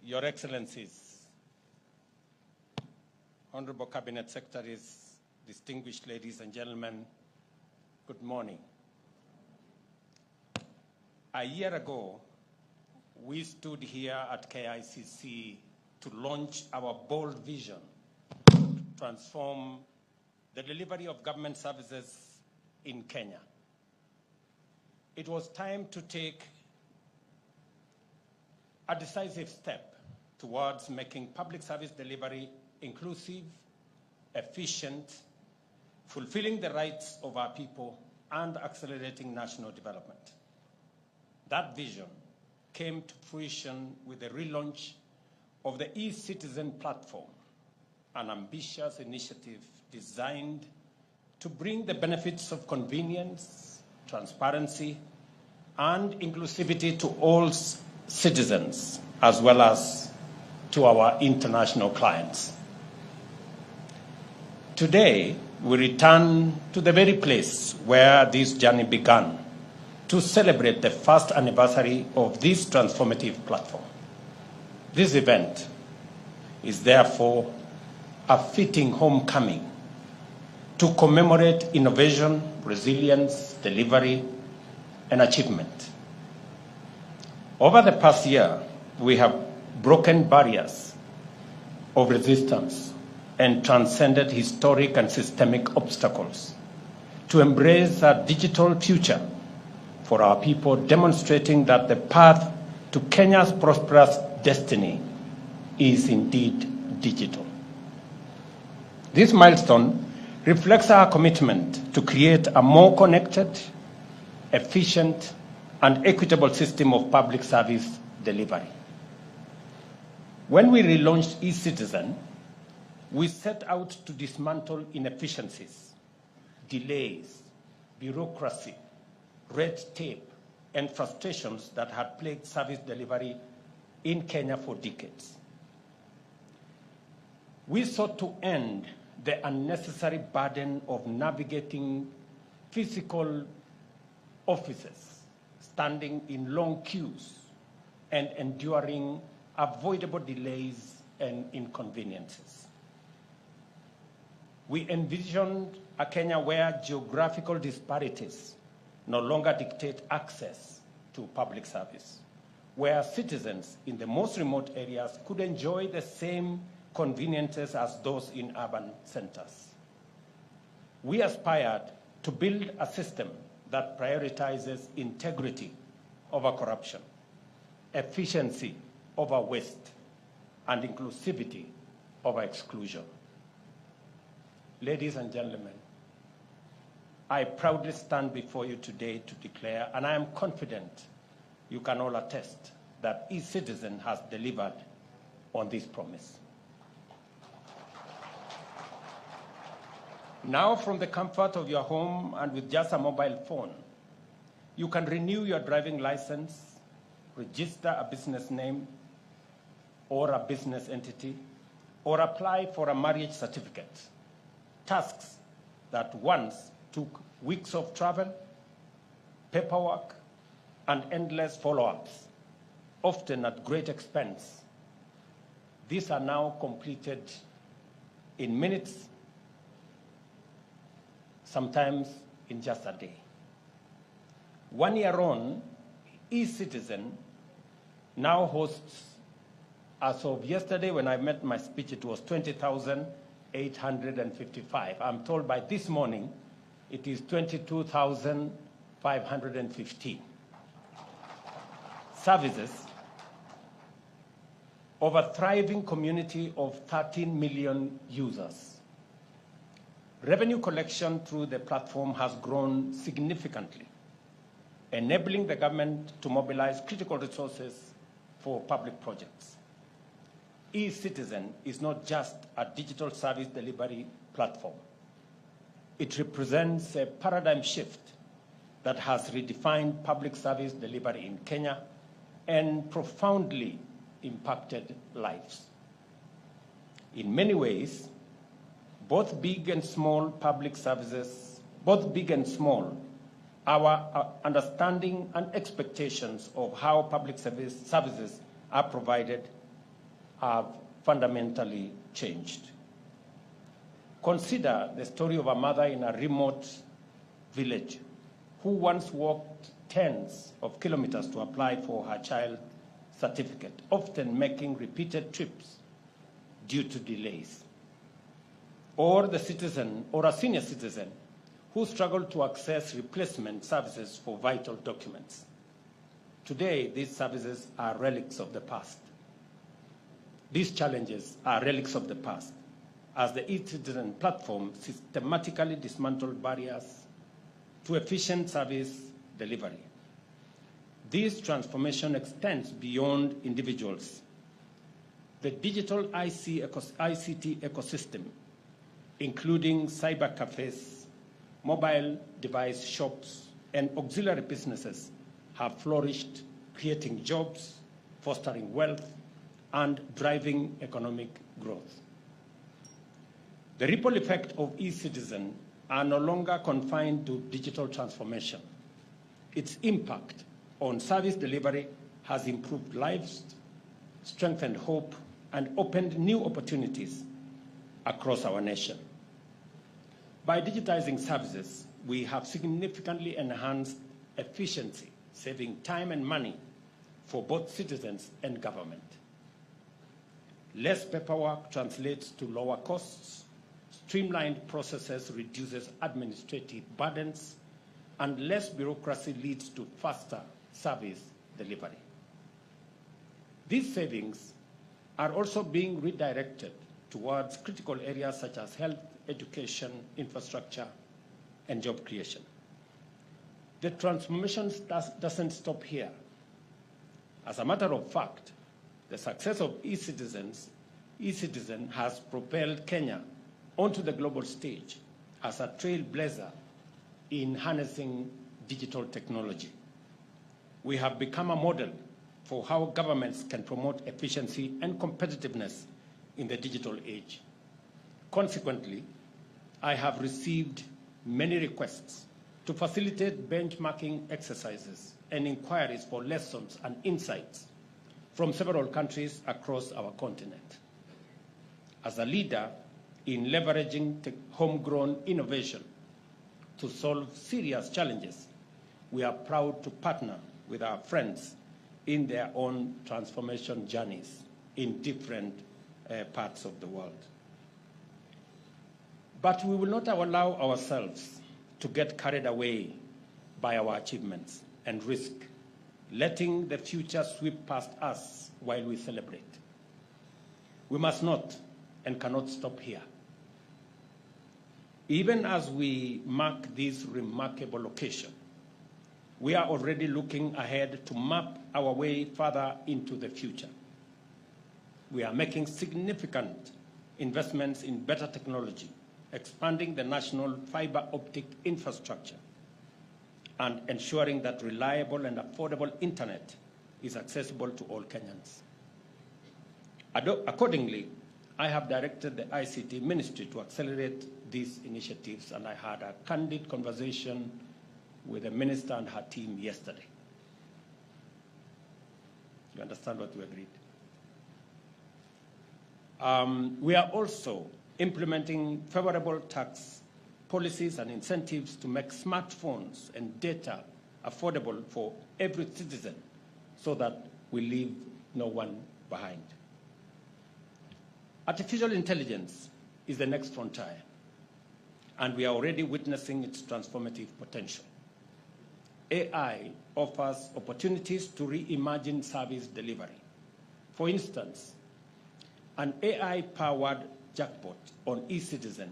Your Excellencies, Honorable Cabinet Secretaries, distinguished ladies and gentlemen, good morning. A year ago, we stood here at KICC to launch our bold vision to transform the delivery of government services in Kenya. It was time to take a decisive step towards making public service delivery inclusive, efficient, fulfilling the rights of our people, and accelerating national development. That vision came to fruition with the relaunch of the Ecitizen platform, an ambitious initiative designed to bring the benefits of convenience, transparency, and inclusivity to all citizens, as well as to our international clients. Today, we return to the very place where this journey began to celebrate the first anniversary of this transformative platform. This event is therefore a fitting homecoming to commemorate innovation, resilience, delivery, and achievement. Over the past year, we have broken barriers of resistance and transcended historic and systemic obstacles to embrace a digital future for our people, demonstrating that the path to Kenya's prosperous destiny is indeed digital. This milestone reflects our commitment to create a more connected, efficient, and equitable system of public service delivery. When we relaunched Ecitizen, we set out to dismantle inefficiencies, delays, bureaucracy, red tape, and frustrations that had plagued service delivery in Kenya for decades. We sought to end the unnecessary burden of navigating physical offices, standing in long queues, and enduring avoidable delays and inconveniences. We envisioned a Kenya where geographical disparities no longer dictate access to public service, where citizens in the most remote areas could enjoy the same conveniences as those in urban centers. We aspired to build a system that prioritizes integrity over corruption, efficiency over waste, and inclusivity over exclusion. Ladies and gentlemen, I proudly stand before you today to declare, and I am confident you can all attest, that Ecitizen has delivered on this promise. Now, from the comfort of your home and with just a mobile phone, you can renew your driving license, register a business name or a business entity, or apply for a marriage certificate. Tasks that once took weeks of travel, paperwork, and endless follow-ups, often at great expense. These are now completed in minutes, sometimes in just a day. 1 year on, Ecitizen now hosts, as of yesterday when I met my speech, it was 20,855. I'm told by this morning, it is 22,515. Services of a thriving community of 13 million users. Revenue collection through the platform has grown significantly, enabling the government to mobilize critical resources for public projects. Ecitizen is not just a digital service delivery platform. It represents a paradigm shift that has redefined public service delivery in Kenya and profoundly impacted lives. In many ways, both big and small public services, both big and small, our understanding and expectations of how public services are provided have fundamentally changed. Consider the story of a mother in a remote village who once walked tens of kilometers to apply for her child certificate, often making repeated trips due to delays. Or the citizen or a senior citizen who struggled to access replacement services for vital documents. Today, these services are relics of the past. These challenges are relics of the past, as the Ecitizen platform systematically dismantled barriers to efficient service delivery. This transformation extends beyond individuals. The digital ICT ecosystem, including cyber cafes, mobile device shops, and auxiliary businesses, have flourished, creating jobs, fostering wealth, and driving economic growth. The ripple effect of eCitizen are no longer confined to digital transformation. Its impact on service delivery has improved lives, strengthened hope, and opened new opportunities across our nation. By digitizing services, we have significantly enhanced efficiency, saving time and money for both citizens and government. Less paperwork translates to lower costs, streamlined processes reduces administrative burdens, and less bureaucracy leads to faster service delivery. These savings are also being redirected towards critical areas such as health, education, infrastructure, and job creation. The transformation doesn't stop here. As a matter of fact, the success of eCitizen has propelled Kenya onto the global stage as a trailblazer in harnessing digital technology. We have become a model for how governments can promote efficiency and competitiveness in the digital age. Consequently, I have received many requests to facilitate benchmarking exercises and inquiries for lessons and insights from several countries across our continent. As a leader in leveraging homegrown innovation to solve serious challenges, we are proud to partner with our friends in their own transformation journeys in different parts of the world. But we will not allow ourselves to get carried away by our achievements and risk letting the future sweep past us while we celebrate. We must not and cannot stop here. Even as we mark this remarkable occasion, we are already looking ahead to map our way further into the future. We are making significant investments in better technology, expanding the national fiber optic infrastructure, and ensuring that reliable and affordable internet is accessible to all Kenyans. Accordingly, I have directed the ICT Ministry to accelerate these initiatives, and I had a candid conversation with the Minister and her team yesterday. You understand what we agreed? We are also implementing favorable tax policies and incentives to make smartphones and data affordable for every citizen so that we leave no one behind. Artificial intelligence is the next frontier, and we are already witnessing its transformative potential. AI offers opportunities to reimagine service delivery. For instance, an AI-powered chatbot on eCitizen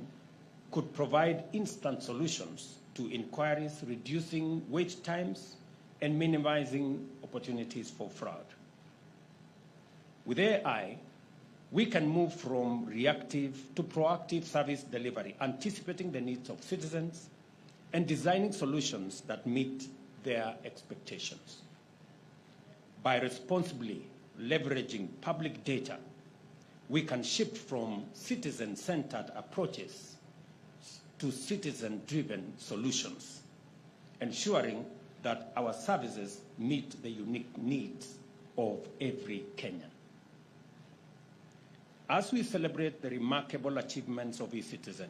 could provide instant solutions to inquiries, reducing wait times and minimizing opportunities for fraud. With AI, we can move from reactive to proactive service delivery, anticipating the needs of citizens and designing solutions that meet their expectations. By responsibly leveraging public data, we can shift from citizen-centered approaches to citizen-driven solutions, ensuring that our services meet the unique needs of every Kenyan. As we celebrate the remarkable achievements of Ecitizen,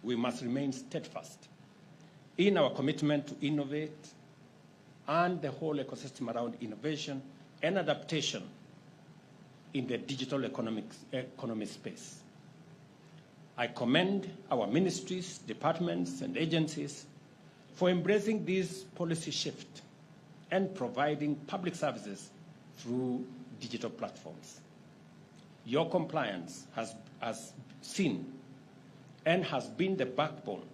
we must remain steadfast in our commitment to innovate and the whole ecosystem around innovation and adaptation in the digital economy space. I commend our ministries, departments, and agencies for embracing this policy shift and providing public services through digital platforms. Your compliance has seen and has been the backbone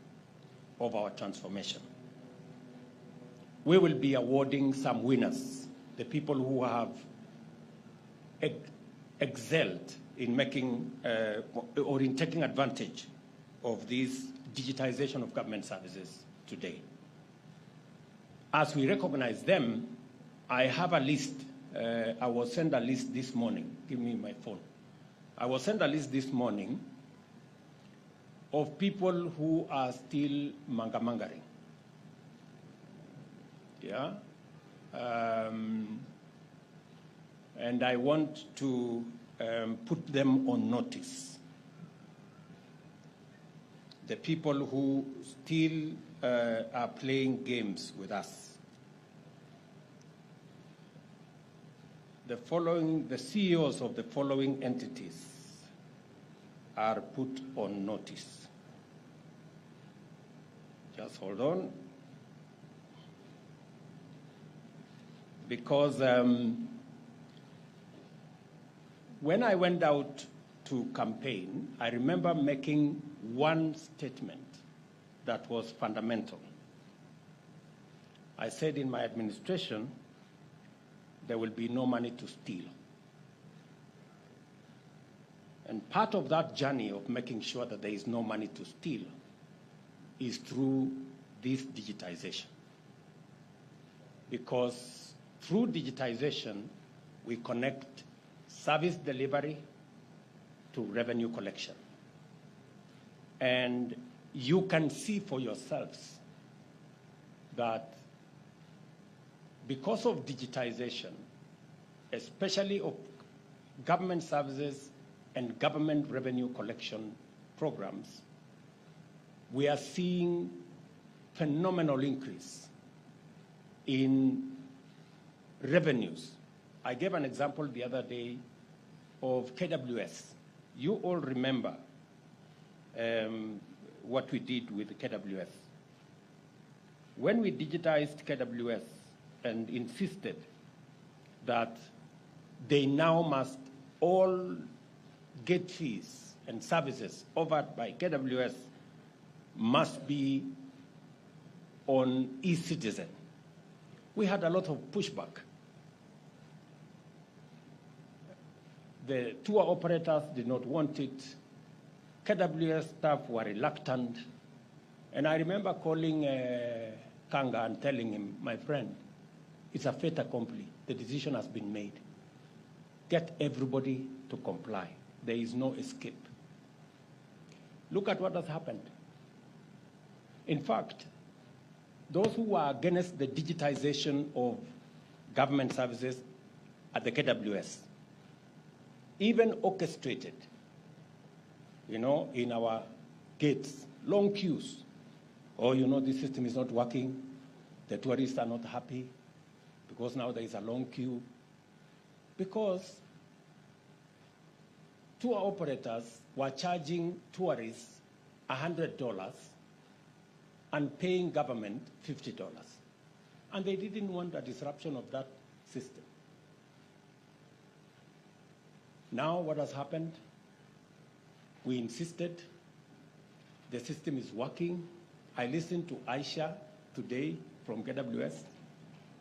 of our transformation. We will be awarding some winners, the people who have excelled in making or in taking advantage of this digitization of government services today. As we recognize them, I have a list. I will send a list this morning. Give me my phone. I will send a list this morning of people who are still mangamangering. Yeah? And I want to put them on notice. The people who still are playing games with us. The CEOs of the following entities are put on notice. Just hold on. Because when I went out to campaign, I remember making one statement that was fundamental. I said in my administration, there will be no money to steal. And part of that journey of making sure that there is no money to steal is through this digitization. Because through digitization, we connect service delivery to revenue collection. And you can see for yourselves that because of digitization, especially of government services and government revenue collection programs, we are seeing phenomenal increase in revenues. I gave an example the other day of KWS. You all remember what we did with KWS. When we digitized KWS and insisted that they now must all get fees and services offered by KWS must be on Ecitizen, we had a lot of pushback. The tour operators did not want it. KWS staff were reluctant. And I remember calling Kanga and telling him, my friend, it's a fait accompli. The decision has been made. Get everybody to comply. There is no escape. Look at what has happened. In fact, those who were against the digitization of government services at the KWS even orchestrated, in our gates, long queues. Oh, this system is not working. The tourists are not happy because now there is a long queue. Because tour operators were charging tourists $100 and paying government $50. And they didn't want a disruption of that system. Now what has happened? We insisted. The system is working. I listened to Aisha today from KWS.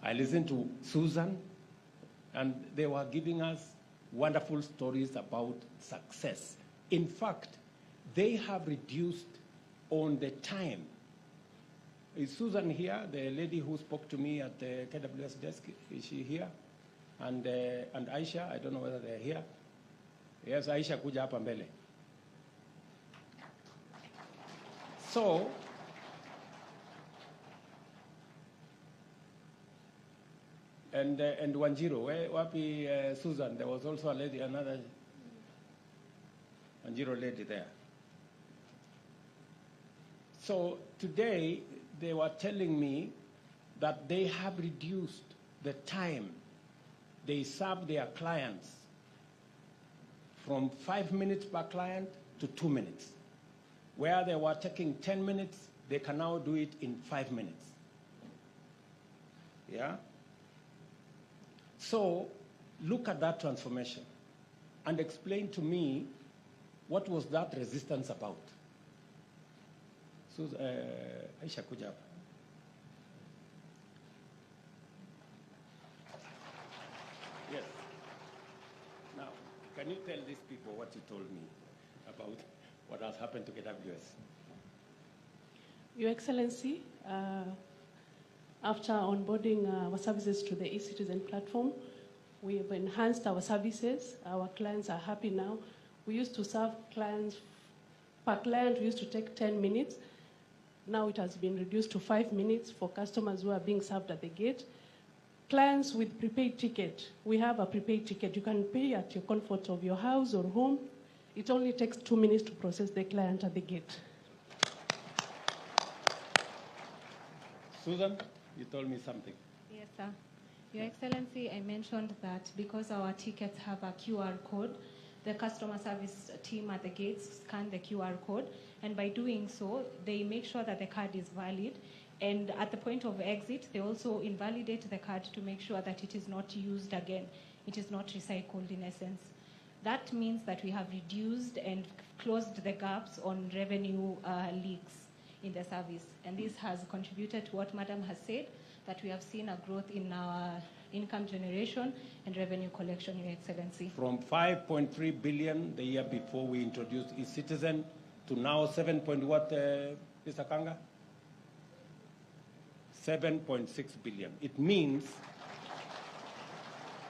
I listened to Susan, and they were giving us wonderful stories about success. In fact, they have reduced on the time. Is Susan here, the lady who spoke to me at the KWS desk? Is she here? And Aisha, I don't know whether they're here. Yes, Aisha, kuja hapa mbele. So, and Wanjiro, wapi Susan? There was also a lady, another. Wanjiru lady there. So today, they were telling me that they have reduced the time they serve their clients from 5 minutes per client to 2 minutes. Where they were taking 10 minutes, they can now do it in 5 minutes. Yeah? So look at that transformation and explain to me what was that resistance about. So, Aisha kuja hapa. Yes. Now, can you tell these people what you told me about what has happened to KWS? Your Excellency, after onboarding our services to the Ecitizen platform, we have enhanced our services. Our clients are happy now. We used to serve clients, per client we used to take 10 minutes. Now it has been reduced to 5 minutes for customers who are being served at the gate. Clients with prepaid ticket, we have a prepaid ticket. You can pay at your comfort of your house or home. It only takes 2 minutes to process the client at the gate. Susan, you told me something. Yes, sir. Your Excellency, I mentioned that because our tickets have a QR code, the customer service team at the gates scan the QR code, and by doing so, they make sure that the card is valid. And at the point of exit, they also invalidate the card to make sure that it is not used again. It is not recycled in essence. That means that we have reduced and closed the gaps on revenue leaks in the service. And this has contributed to what Madam has said, that we have seen a growth in our income generation and revenue collection, Your Excellency. From 5.3 billion the year before we introduced Ecitizen to now 7. What, Mr. Kanga? 7.6 billion. It means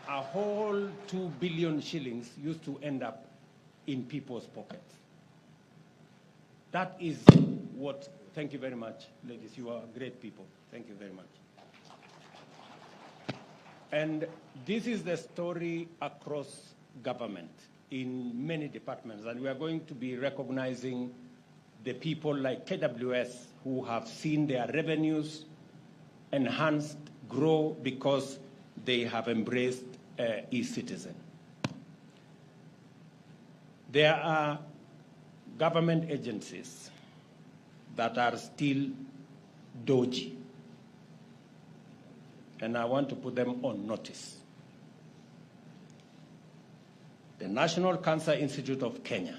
a whole 2 billion shillings used to end up in people's pockets. That is what, thank you very much, ladies. You are great people. Thank you very much. And this is the story across government in many departments. And we are going to be recognizing the people like KWS who have seen their revenues enhanced, grow because they have embraced Ecitizen. There are government agencies that are still dodgy, and I want to put them on notice. The National Cancer Institute of Kenya,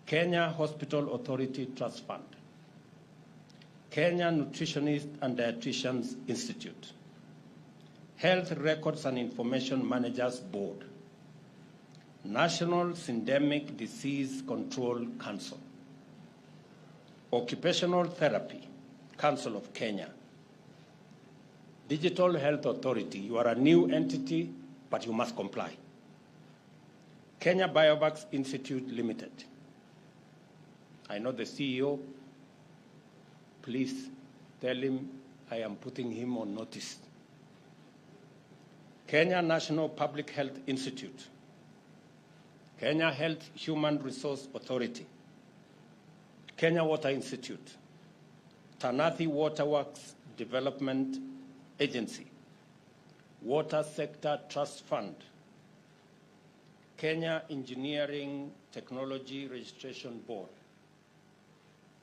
Kenya Hospital Authority Trust Fund, Kenya Nutritionist and Dietitians Institute, Health Records and Information Managers Board, National Syndemic Disease Control Council, Occupational Therapy Council of Kenya, Digital Health Authority. You are a new entity, but you must comply. Kenya Biovax Institute Limited. I know the CEO. Please tell him I am putting him on notice. Kenya National Public Health Institute, Kenya Health Human Resource Authority, Kenya Water Institute, Tanathi Waterworks Development Agency, Water Sector Trust Fund, Kenya Engineering Technology Registration Board,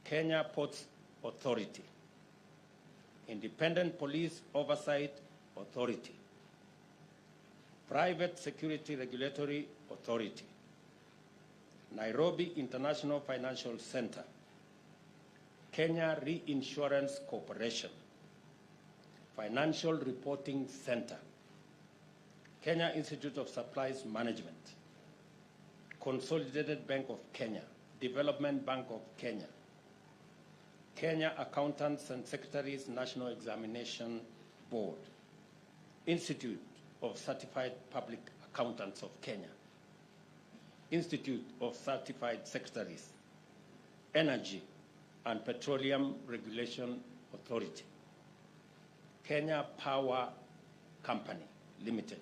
Kenya Ports Authority, Independent Police Oversight Authority, Private Security Regulatory Authority, Nairobi International Financial Center, Kenya Reinsurance Corporation, Financial Reporting Center, Kenya Institute of Supplies Management, Consolidated Bank of Kenya, Development Bank of Kenya, Kenya Accountants and Secretaries National Examination Board, Institute of Certified Public Accountants of Kenya, Institute of Certified Secretaries, Energy and Petroleum Regulation Authority, Kenya Power Company Limited,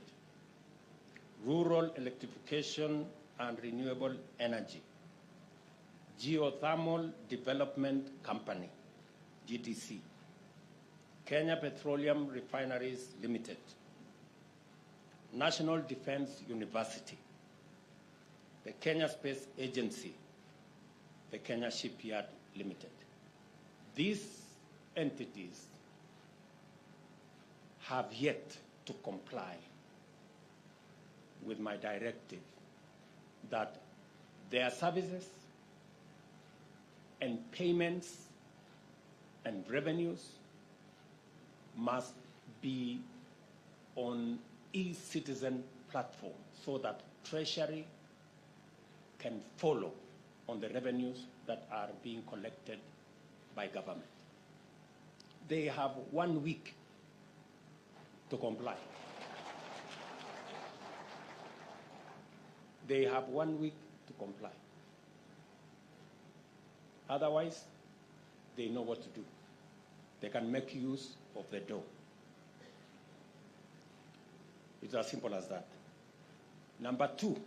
Rural Electrification and Renewable Energy, Geothermal Development Company, GDC, Kenya Petroleum Refineries Limited, National Defense University, the Kenya Space Agency, the Kenya Shipyard Limited. These entities have yet to comply with my directive that their services and payments and revenues must be on Ecitizen platform so that Treasury can follow on the revenues that are being collected by government. They have 1 week to comply. They have 1 week to comply. Otherwise, they know what to do. They can make use of the door. It's as simple as that. Number two,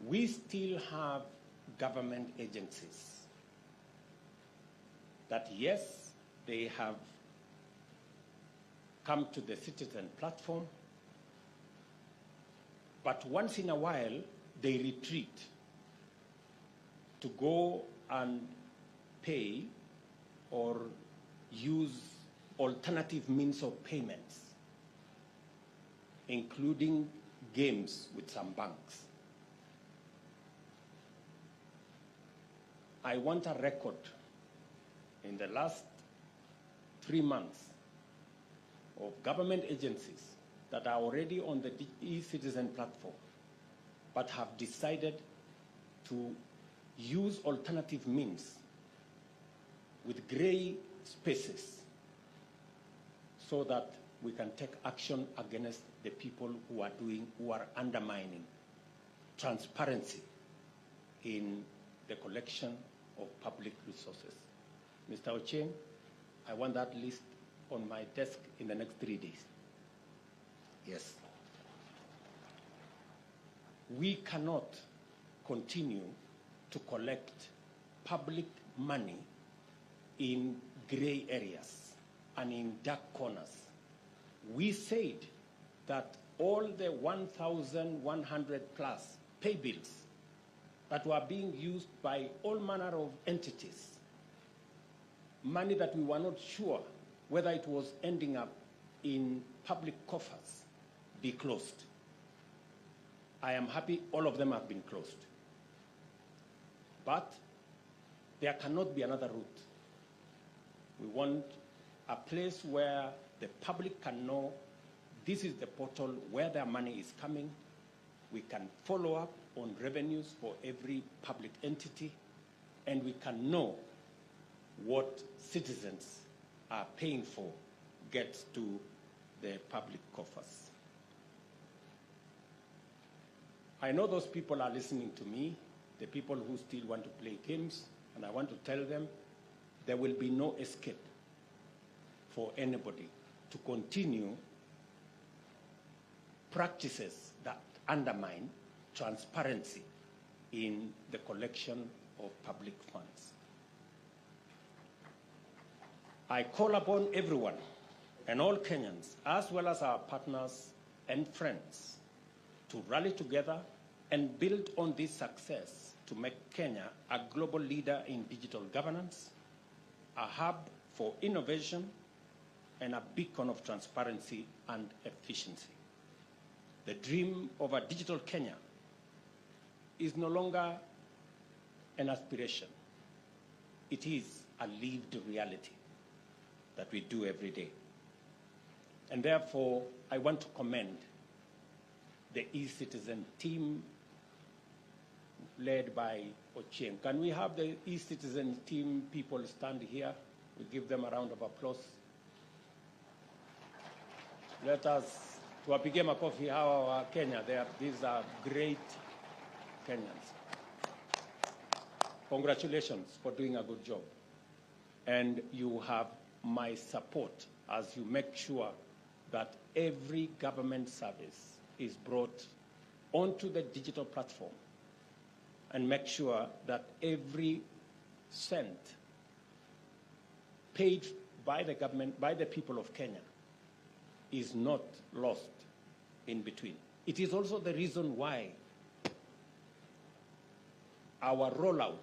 we still have government agencies that, yes, they have come to the Citizen platform, but once in a while they retreat to go and pay or use alternative means of payments, including games with some banks. I want a record in the last 3 months of government agencies that are already on the eCitizen platform but have decided to use alternative means with gray spaces so that we can take action against the people who are undermining transparency in the collection of public resources. Mr. Ochieng, I want that list on my desk in the next 3 days. Yes. We cannot continue to collect public money in gray areas and in dark corners. We said that all the 1,100 plus pay bills that were being used by all manner of entities, money that we were not sure whether it was ending up in public coffers, be closed. I am happy all of them have been closed. But there cannot be another route. We want a place where the public can know this is the portal where their money is coming. We can follow up on revenues for every public entity, and we can know what citizens are paying for gets to the public coffers. I know those people are listening to me, the people who still want to play games, and I want to tell them there will be no escape for anybody to continue practices that undermine transparency in the collection of public funds. I call upon everyone and all Kenyans, as well as our partners and friends, to rally together and build on this success to make Kenya a global leader in digital governance, a hub for innovation, and a beacon of transparency and efficiency. The dream of a digital Kenya is no longer an aspiration. It is a lived reality that we do every day. And therefore, I want to commend the eCitizen team led by Ochieng. Can we have the eCitizen team people stand here? We give them a round of applause. Let us tuwapigie makofi hawa wa Kenya. These are great Kenyans. Congratulations for doing a good job. And you have my support as you make sure that every government service is brought onto the digital platform and make sure that every cent paid by the government, by the people of Kenya, is not lost in between. It is also the reason why our rollout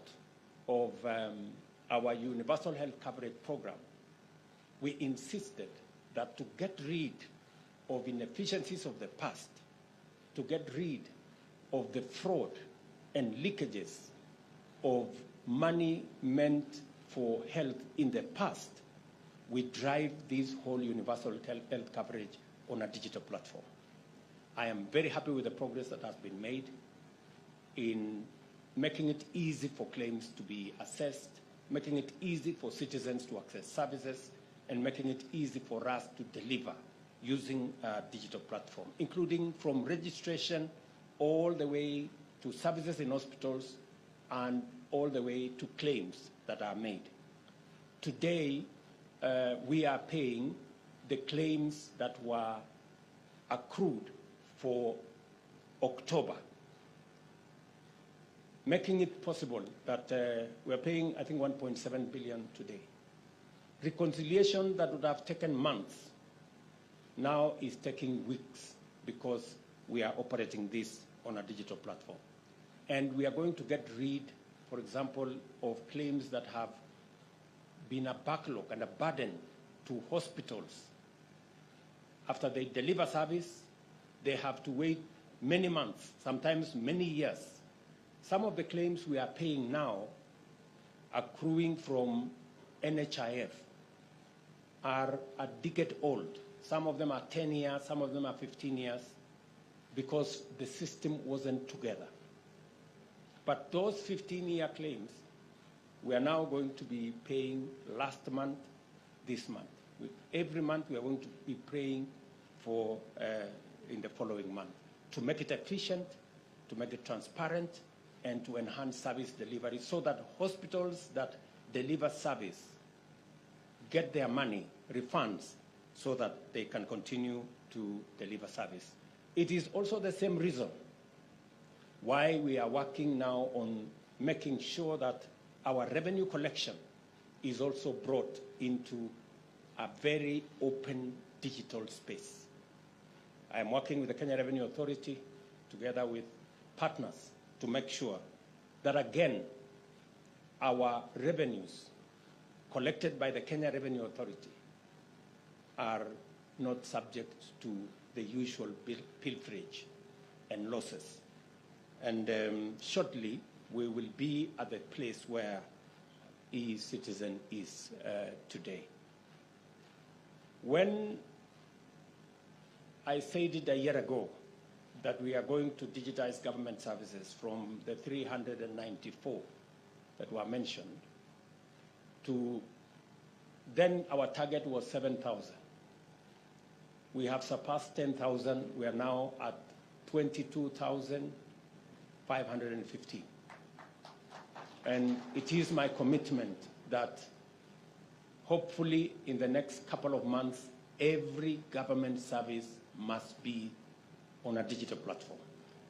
of our universal health coverage program, we insisted that to get rid of inefficiencies of the past, to get rid of the fraud and leakages of money meant for health in the past, we drive this whole universal health coverage on a digital platform. I am very happy with the progress that has been made in making it easy for claims to be assessed, making it easy for citizens to access services, and making it easy for us to deliver using a digital platform, including from registration all the way to services in hospitals and all the way to claims that are made. Today, we are paying the claims that were accrued for October, making it possible that we're paying, I think, 1.7 billion today. Reconciliation that would have taken months now is taking weeks because we are operating this on a digital platform. And we are going to get rid, for example, of claims that have been a backlog and a burden to hospitals. After they deliver service, they have to wait many months, sometimes many years. Some of the claims we are paying now, accruing from NHIF, are a decade old. Some of them are 10 years, some of them are 15 years, because the system wasn't together. But those 15-year claims, we are now going to be paying last month, this month. Every month we are going to be paying for in the following month, to make it efficient, to make it transparent, and to enhance service delivery so that hospitals that deliver service get their money, refunds, so that they can continue to deliver service. It is also the same reason why we are working now on making sure that our revenue collection is also brought into a very open digital space. I am working with the Kenya Revenue Authority together with partners to make sure that, again, our revenues collected by the Kenya Revenue Authority are not subject to the usual pilferage and losses. And shortly, we will be at the place where Ecitizen is today. When I said it a year ago that we are going to digitize government services from the 394 that were mentioned to then our target was 7,000. We have surpassed 10,000. We are now at 22,515. And it is my commitment that hopefully in the next couple of months, every government service must be on a digital platform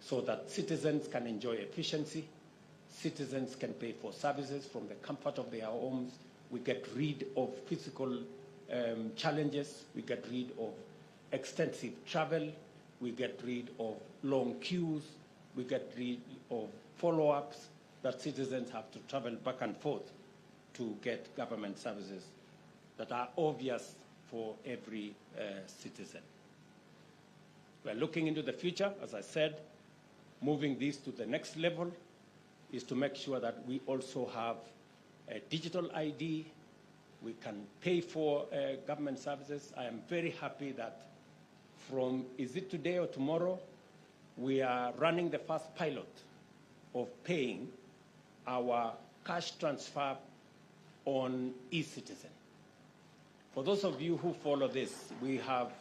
so that citizens can enjoy efficiency, citizens can pay for services from the comfort of their homes. We get rid of physical challenges. We get rid of extensive travel. We get rid of long queues. We get rid of follow-ups that citizens have to travel back and forth to get government services that are obvious for every citizen. We're looking into the future, as I said. Moving this to the next level is to make sure that we also have a digital ID. We can pay for government services. I am very happy that from, is it today or tomorrow, we are running the first pilot of paying our cash transfer on Ecitizen. For those of you who follow this, we have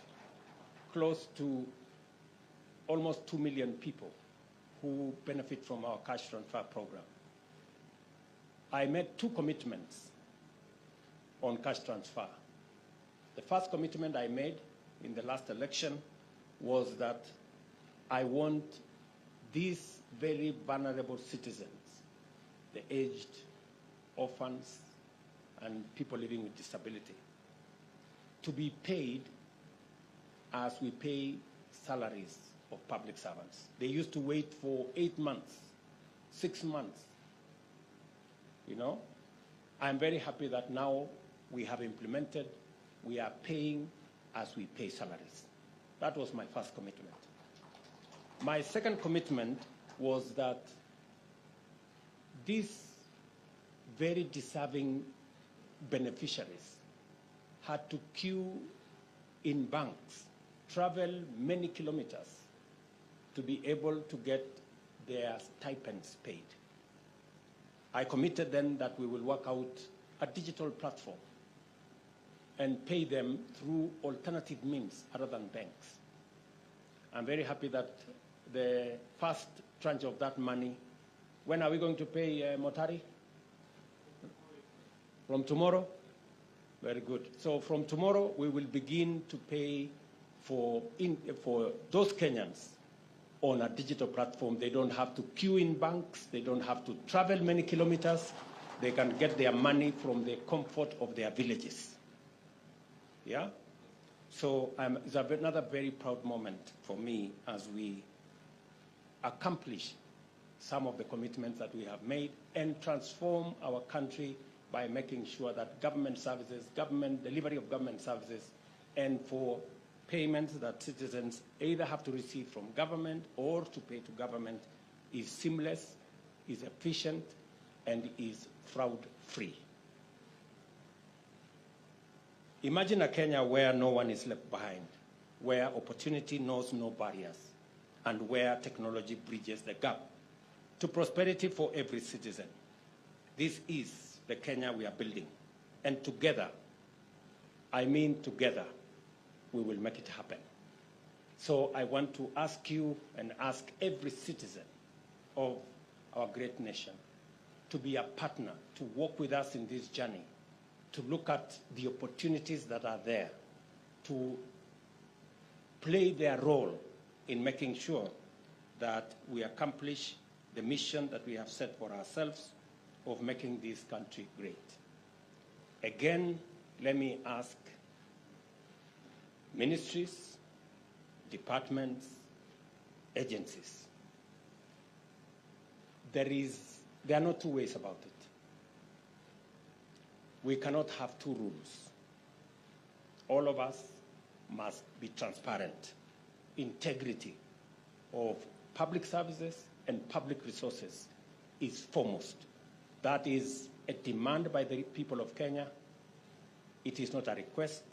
close to almost 2 million people who benefit from our cash transfer program. I made 2 commitments on cash transfer. The first commitment I made in the last election was that I want these very vulnerable citizens, the aged, orphans, and people living with disability, to be paid as we pay salaries of public servants. They used to wait for 8 months, 6 months. You know, I'm very happy that now we have implemented, we are paying as we pay salaries. That was my first commitment. My second commitment was that these very deserving beneficiaries had to queue in banks, travel many kilometers to be able to get their stipends paid. I committed then that we will work out a digital platform and pay them through alternative means other than banks. I'm very happy that the first tranche of that money, when are we going to pay Motari? From tomorrow? Very good. So from tomorrow, we will begin to pay for those Kenyans on a digital platform. They don't have to queue in banks. They don't have to travel many kilometers. They can get their money from the comfort of their villages. Yeah? So it's another very proud moment for me as we accomplish some of the commitments that we have made and transform our country by making sure that government services, delivery of government services, and for payments that citizens either have to receive from government or to pay to government is seamless, is efficient, and is fraud-free. Imagine a Kenya where no one is left behind, where opportunity knows no barriers, and where technology bridges the gap to prosperity for every citizen. This is the Kenya we are building. And together, I mean together, we will make it happen. So I want to ask you and ask every citizen of our great nation to be a partner, to walk with us in this journey, to look at the opportunities that are there, to play their role in making sure that we accomplish the mission that we have set for ourselves of making this country great. Again, let me ask ministries, departments, agencies. There are no two ways about it. We cannot have two rules. All of us must be transparent. Integrity of public services and public resources is foremost. That is a demand by the people of Kenya. It is not a request.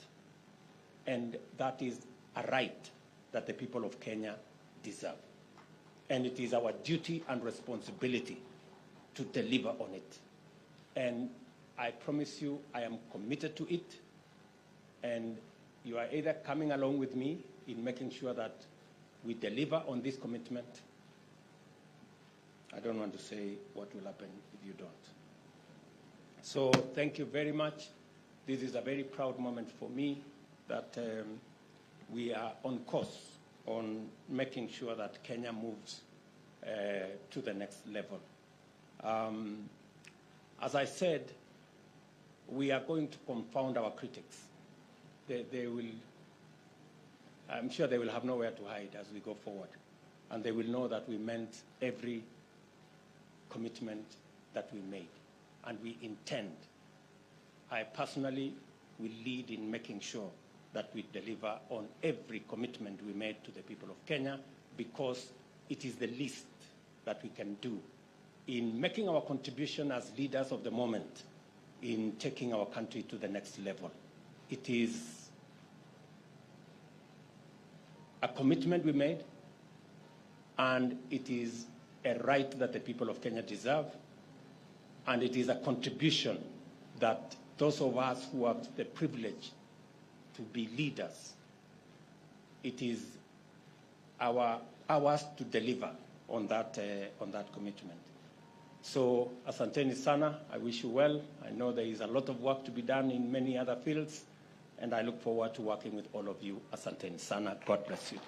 And that is a right that the people of Kenya deserve. And it is our duty and responsibility to deliver on it. And I promise you, I am committed to it. And you are either coming along with me in making sure that we deliver on this commitment. I don't want to say what will happen if you don't. So thank you very much. This is a very proud moment for me that we are on course on making sure that Kenya moves to the next level. As I said, we are going to confound our critics. I'm sure they will have nowhere to hide as we go forward. And they will know that we meant every commitment that we made. And we intend. I personally will lead in making sure that we deliver on every commitment we made to the people of Kenya, because it is the least that we can do in making our contribution as leaders of the moment in taking our country to the next level. It is a commitment we made, and it is a right that the people of Kenya deserve, and it is a contribution that those of us who have the privilege to be leaders, it is ours to deliver on that commitment. So, asanteni sana. I wish you well. I know there is a lot of work to be done in many other fields, and I look forward to working with all of you. Asanteni sana. God bless you.